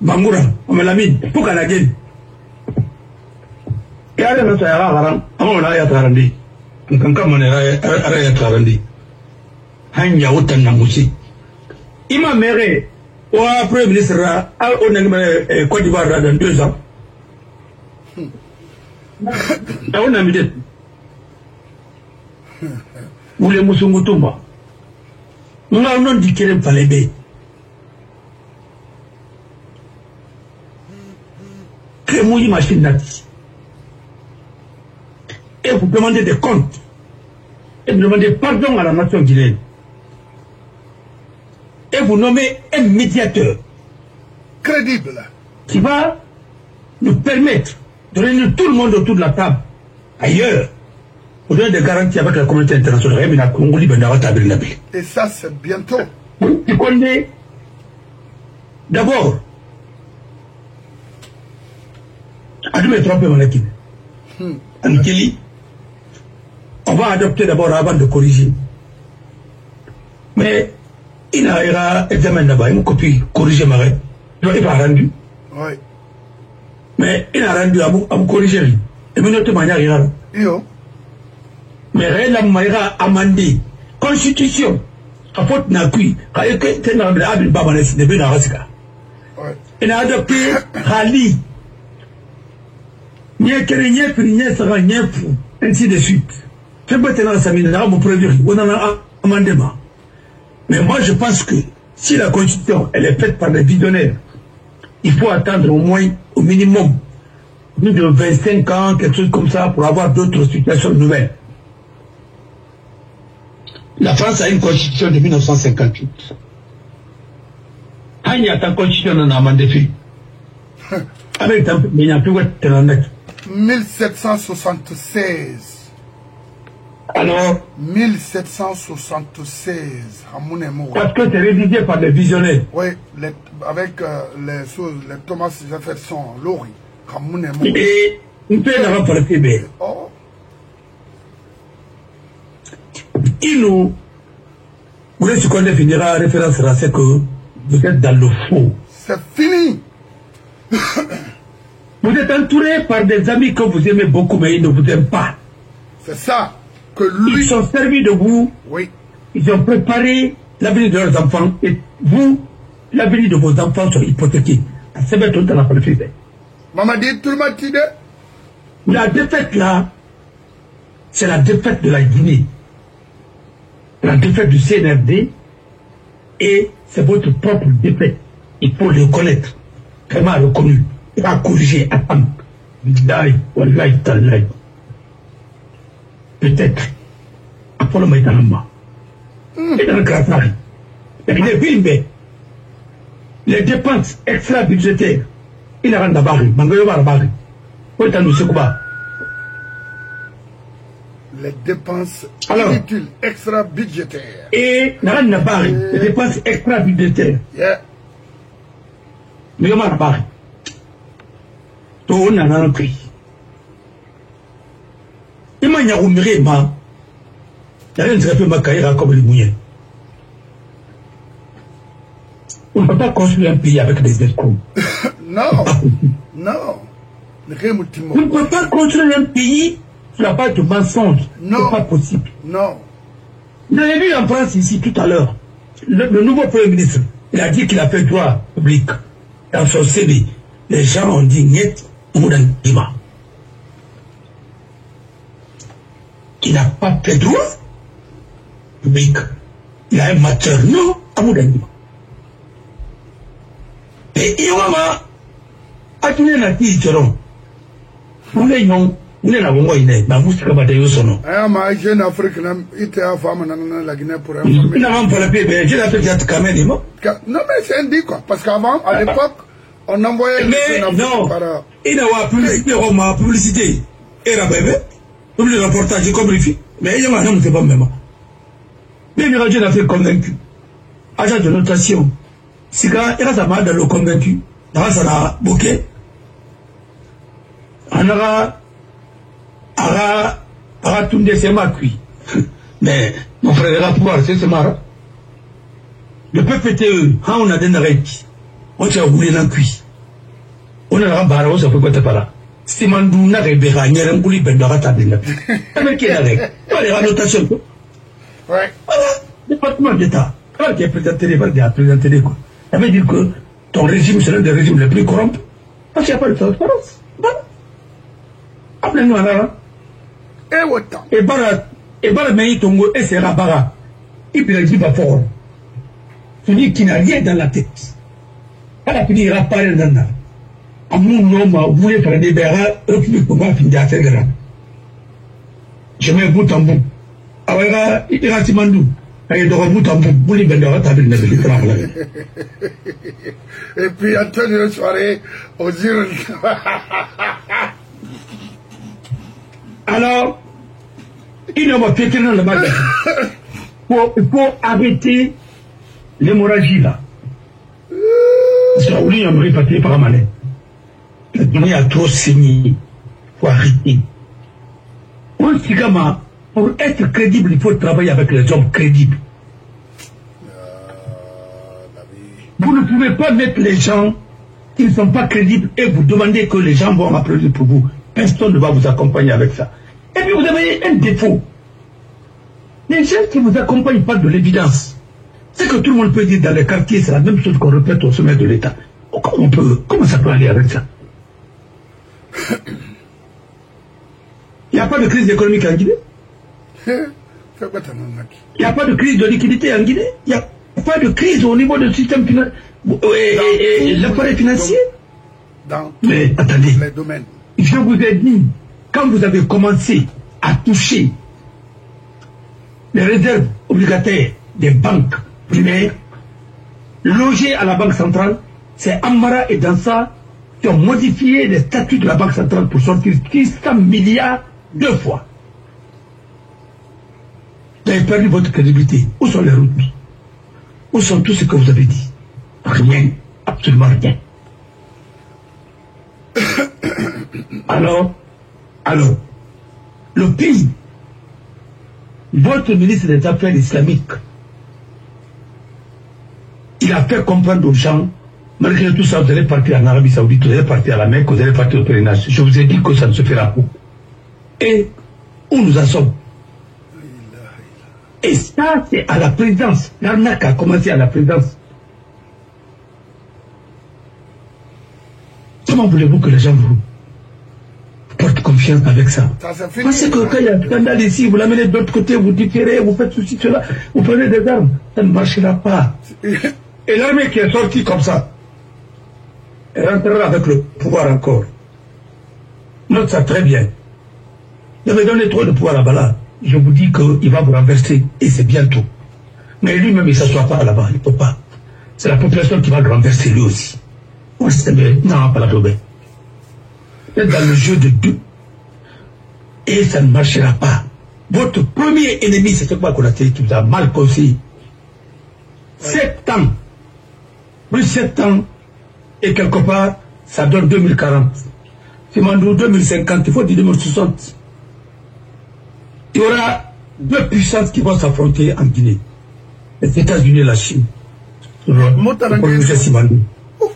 Bangoura, on me l'a mis, pour qu'elle la gagne. Et elle est là, on a yatarandi. Quand on a yatarandi. Hanya autant d'amoussi. Il m'a méré. Au Premier ministre, on a Côte d'Ivoire dans 2 ans. On a mis des. Vous les Moussoumoutouba. Nous avons dit qu'il fallait bien. Crémouille machine nati. Et vous demandez des comptes. Et vous demandez pardon à la nation guinéenne. Et vous nommez un médiateur crédible qui va nous permettre de réunir tout le monde autour de la table ailleurs pour donner des garanties avec la communauté internationale. Et ça, c'est bientôt. Tu connais d'abord Adoué trompé mon équipe. Anikeli, on va adopter d'abord avant de corriger. Mais il a examen là-bas, il m'a copié, corrigé ma règle. Il va rendu. Oui. Mais il a rendu à vous corriger. Et maintenant, tu m'as dit, mais réellement, il a amendé. Constitution. A faute n'a cui. Il a adopté Rali. Ainsi de suite. C'est maintenant ça m'a prévu. On en a amendement. Mais moi, je pense que si la Constitution, elle est faite par des visionnaires, il faut attendre au moins, au minimum, plus de 25 ans, quelque chose comme ça, pour avoir d'autres situations nouvelles. La France a une Constitution de 1958. Il y a ta Constitution en amendé. Avec un peu, mais il n'y a plus de 1776. Alors 1776. Parce que c'est rédigé par des visionnaires. Oui, avec les choses, les Thomas Jefferson, Lori. Et une paix n'avait pas le PB. Oh. Il nous. Vous voulez ce qu'on définira référence à c'est que vous êtes dans le faux. C'est fini. Vous êtes entouré par des amis que vous aimez beaucoup, mais ils ne vous aiment pas. C'est ça que lui... Ils sont servis de vous. Oui. Ils ont préparé l'avenir de leurs enfants. Et vous, l'avenir de vos enfants sont hypothéqués. C'est bien tout à la politique. Maman dit tout le matin. La défaite là, c'est la défaite de la Guinée. La défaite du CNRD. Et c'est votre propre défaite. Il faut le reconnaître. Vraiment reconnu. Il va corriger à temps. Peut-être. Après le maïtanamba. Et dans le crassage. Les films, les dépenses extra-budgétaires, il a rendu à Barry. Les dépenses inutiles, extra-budgétaires. Et les dépenses extra-budgétaires. Yeah. Mais comment on a parlé? Tout le monde a un prix. Et moi, il y a un mérite, il y a un très peu ma carrière comme les mouillens. On ne peut pas construire un pays avec des escrocs. Non. Non. On ne peut pas construire un pays sur la base de mensonges. Non. C'est pas possible. Non. Vous avez vu en France ici tout à l'heure, le nouveau Premier ministre, il a dit qu'il a fait droit public. Dans son CV, les gens ont dit net, Moudangima. Il n'a pas fait droit public. Il a un master, non, à Moudangima. Et il y a un peu de temps. Vous l'avez dit, vous l'avez dit, mais vous savez pas son nom. Ma jeune Africaine, il était à femme dans la Guinée pour informer. Il n'a pas la paix, mais je l'ai fait quand même. Non, mais c'est indiqué quoi. Parce qu'avant, à l'époque, on envoyait. Mais non, il n'a pas publicité. Et la bébé, comme le reportage, comme il fait. Mais il y a un homme qui n'est pas même. Mais il a fait convaincu. Agent de notation. Si quand il a sa main dans le convaincu, dans sa bouquet, on aura tout décemment cuit. Mais mon frère va pouvoir, c'est marrant. Le PPTE, on a des arrêts. On s'est roulé dans le cuit. On a un barreau, ça peut pas te parler. Si Mandou n'a pas béra, il y a un bouli bendara tabine. Avec qui est avec? Voilà, les annotations. Ouais. Voilà, département d'État. Quand il est présenté, quoi. Ça veut dire que ton régime sera un des régimes les plus corrompus. Parce qu'il n'y a pas de transparence. Voilà. Appelez-nous à la. Et Bara Meï Tongo, et c'est Rabara. Il peut le dire pas fort. Celui qui n'a rien dans la tête. Elle a fini, il va parler dans la. À mon homme, vous voulez faire des béras, République pour moi, finir à faire grand. Je mets bout en bout. Alors, il y a Timandou. Il y a bout en bout, vous les bendera, t'as vu le et puis, Antonio Soirée, aux yeux. Alors, il ne va péter dans le magasin. Il faut arrêter l'hémorragie là. Parce que oui, on me répartit par la manette. La Guinée a trop saigné. Il faut arrêter. Pour être crédible, il faut travailler avec les hommes crédibles. Vous ne pouvez pas mettre les gens qui ne sont pas crédibles et vous demander que les gens vont applaudir pour vous. Personne ne va vous accompagner avec ça. Et puis vous avez un défaut. Les gens qui vous accompagnent parlent de l'évidence. C'est que tout le monde peut dire dans les quartiers, c'est la même chose qu'on répète au sommet de l'État. Comment ça peut aller avec ça? Il n'y a pas de crise économique en Guinée. Il n'y a pas de crise de liquidité en Guinée. Il n'y a pas de crise au niveau du système financier et l'appareil financier. Mais attendez, je vous ai dit, quand vous avez commencé à toucher les réserves obligataires des banques primaires, logées à la Banque centrale, c'est Amara et Dansa qui ont modifié les statuts de la Banque centrale pour sortir 100 milliards 2 fois. Vous avez perdu votre crédibilité. Où sont les routes? Où sont tous ce que vous avez dit? Rien, absolument rien. Alors, le pays, votre ministre des Affaires islamiques, il a fait comprendre aux gens, malgré tout ça, vous allez partir en Arabie Saoudite, vous allez partir à la Mecque, vous allez partir au pèlerinage. Je vous ai dit que ça ne se fera pas. Et où nous en sommes? Et ça, c'est à la présidence. L'arnaque a commencé à la présidence. Comment voulez-vous que les gens vous portent confiance avec ça? Parce que quand il y a un scandale ici, vous l'amenez de l'autre côté, vous différez, vous faites ceci, cela, vous prenez des armes, ça ne marchera pas. Et l'armée qui est sortie comme ça, elle rentrera avec le pouvoir encore. Note ça très bien. Il avait donné trop de pouvoir à Bala. Je vous dis qu'il va vous renverser, et c'est bientôt. Mais lui-même, il ne s'assoit pas là-bas, il ne peut pas. C'est la population qui va le renverser lui aussi. Non, pas la Robert. Vous êtes dans le jeu de deux. Et ça ne marchera pas. Votre premier ennemi, c'est quoi qu'on a dit, qui vous a mal conseillé. 7 ans. Plus 7 ans. Et quelque part, ça donne 2040. Simandou, 2050, il faut dire 2060. Il y aura 2 puissances qui vont s'affronter en Guinée. Les États-Unis et la Chine.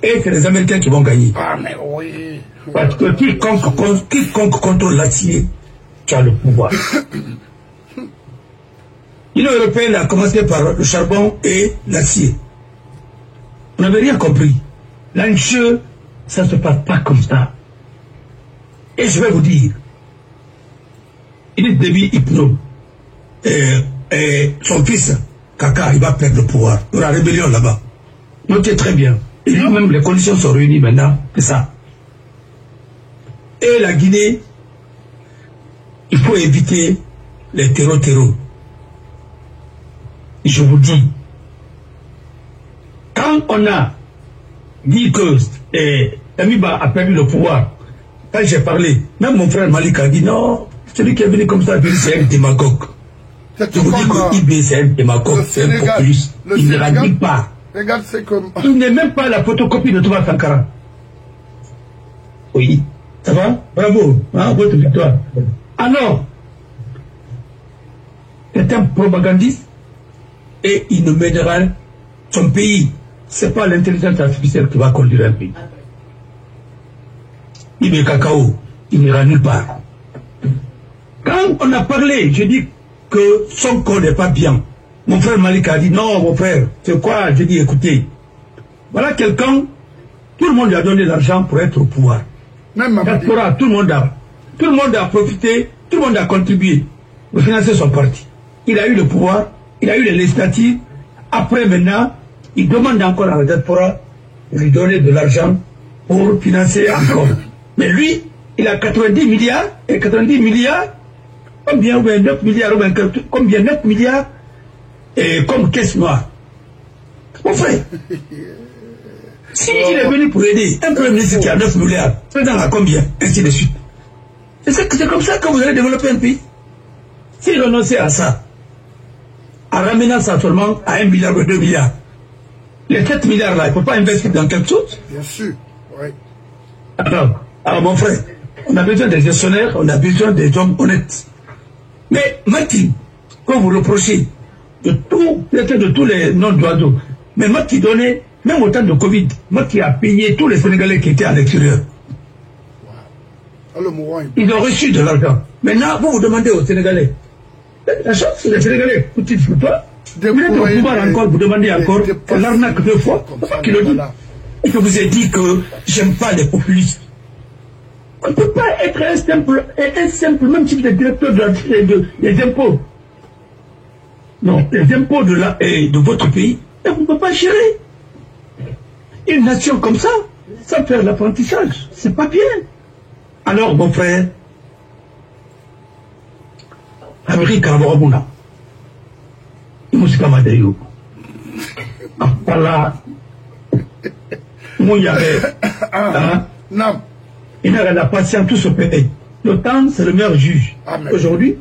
Et c'est les Américains qui vont gagner. Ah, mais oui. Parce que quiconque contrôle l'acier, tu as le pouvoir. L'Union européenne a commencé par le charbon et l'acier. Vous n'avez rien compris. L'enjeu, ça ne se passe pas comme ça. Et je vais vous dire, il est début hypno. Et son fils, Kaka, il va perdre le pouvoir. Il y aura rébellion là-bas. Notez très bien. Et même les conditions sont réunies maintenant, c'est ça. Et la Guinée, il faut éviter les terreaux. Et je vous dis, quand on a dit que Tamiba a perdu le pouvoir, quand j'ai parlé, même mon frère Malik a dit non, celui qui est venu comme ça, c'est un démagogue. Je vous dis que IB, c'est un démagogue, c'est un populiste. Il ne radique pas. Regarde, c'est comme... Il n'est même pas la photocopie de Thomas Sankara. Oui. Ça va? Bravo. Hein, votre victoire. Alors, c'est un propagandiste et il ne mènera son pays. Ce n'est pas l'intelligence artificielle qui va conduire un pays. Il est cacao. Il n'ira nulle part. Quand on a parlé, je dis que son corps n'est pas bien. Mon frère Malik a dit non, mon frère, c'est quoi? Je dis écoutez, voilà quelqu'un, tout le monde lui a donné l'argent pour être au pouvoir. Même tout le monde a profité, tout le monde a contribué pour financer son parti. Il a eu le pouvoir, il a eu les législatives. Après maintenant, il demande encore à la diaspora de lui donner de l'argent pour financer encore. Mais lui, il a 90 milliards, et 90 milliards, combien, ou bien 9 milliards, ou bien combien, 9 milliards, et comme caisse noire. Mon frère, si il est venu pour aider un premier ministre qui a 9 milliards, président à combien? Ainsi de suite. C'est comme ça que vous allez développer un pays. S'il renonçait à ça, en ramenant ça seulement à 1 milliard ou 2 milliards, les 7 milliards là, il ne faut pas investir dans quelque chose? Bien sûr, oui. Alors mon frère, on a besoin des gestionnaires, on a besoin des hommes honnêtes. Mais Mati, quand vous reprochez de tous les noms d'oiseaux, mais Mati donnait, même au temps de Covid, Mati a payé tous les Sénégalais qui étaient à l'extérieur. Ils ont reçu de l'argent. Maintenant, vous demandez aux Sénégalais. La chance, les Sénégalais, coûtent pour toi. Vous êtes au pouvoir encore, vous demandez encore l'arnaque 2 fois. C'est ça qu'il le dit. Et je vous ai dit que j'aime pas les populistes. On ne peut pas être un simple même type de directeur des impôts. Non, les impôts de votre pays, vous ne pouvez pas gérer. Une nation comme ça, sans faire l'apprentissage, c'est pas bien. Alors, mon frère, Amérique à Borabuna, Moussika Madayo, Apala, Mouyare, Non. Il n'a la patience, tout se paye. Le temps, c'est le meilleur juge. Amen. Aujourd'hui,